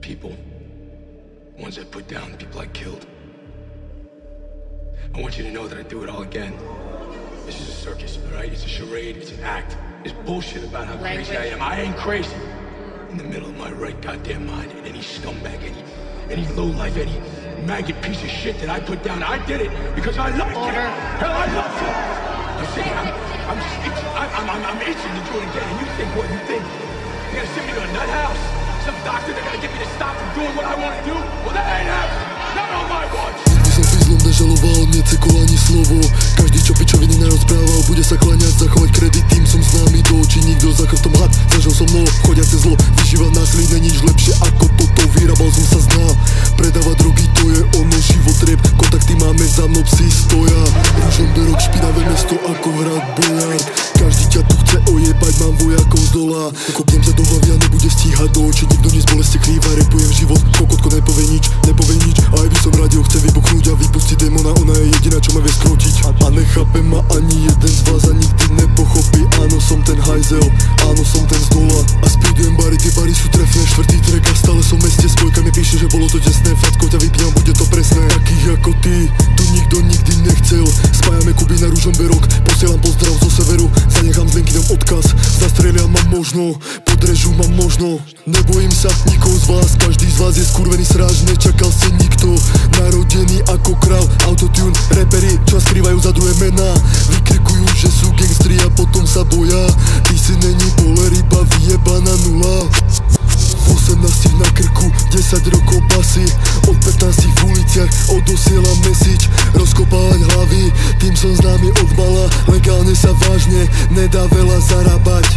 People, ones I put down, people I killed. I want you to know that I do it all again. This is a circus, all right? It's a charade, it's an act. There's bullshit about how crazy I am. I ain't crazy. In the middle of my right goddamn mind, and any scumbag, any lowlife, any maggot piece of shit that I put down, I did it because I like it. Hell, I love it. You see, I'm just itching. I'm itching to do it again, and you think what you think. You're gonna send me to a nut house? Some doctor that gotta get me to stop from doing what I want to do? Well, that ain't happening. Not on my watch. Nikdy som fizlom nežaloval, necekol ani slovo. Každý, čo pičoviny narozprával, bude sa kláňať, zachovať kredit, tým som známy do očí. Nikto za chrbtom had, zažil som mnou, chodiace zlo. Vyžívať násilí není nič lepšie ako toto, vyrábal som sa zná. Predávať drogy, to je ono, životrieb. Kontakty máme, za mnou psi stoja. Ružomberok, špinavé mesto ako hrad bojard. Každý ťa tu chce ojebať, mám vojakov z dola. Kopnem sa do hlavy a nebude stíhať do očí. Nikto nic bolesti krýva, repujem život. Kokotko nepovie nič. Aj by som radio chce vybuchnúť a vypustiť démona. Ona je jediná, čo ma vie skrotiť. A nechápe ma ani jeden z vás a nikdy nepochopí. Áno, som ten hajzel, áno, som ten z dola. A speedujem bary, tie bary sú trefné. Štvrtý track a stále som v meste. Spojka mi píše, že bolo to tesné. Facko ťa vypínam, bude to presné. Takých ako ty, tu nikto nikdy nechcel. Spájame Kuby na Ružomberok. Posielam pozdrav zo severu. Zanechám s LinkedInom odkaz. Zastrielia ma možno, podrežú ma možno. Nebojím sa nikoho z vás. Každý z vás je skurvený sráž. Nečakal si nikto, narodený ako král. Autotune, reperi, čo skrývajú za druhé mená. Vykrikujú, že sú gangstri a potom sa boja. Ty si není boler, iba vyjebaná nula. 18 na krku, 10 rokov basy. Od 15 v uliciach odosielam message. Rozkopávať hlavy, tým som známy od mala. Legálne sa vážne, nedá veľa zarábať.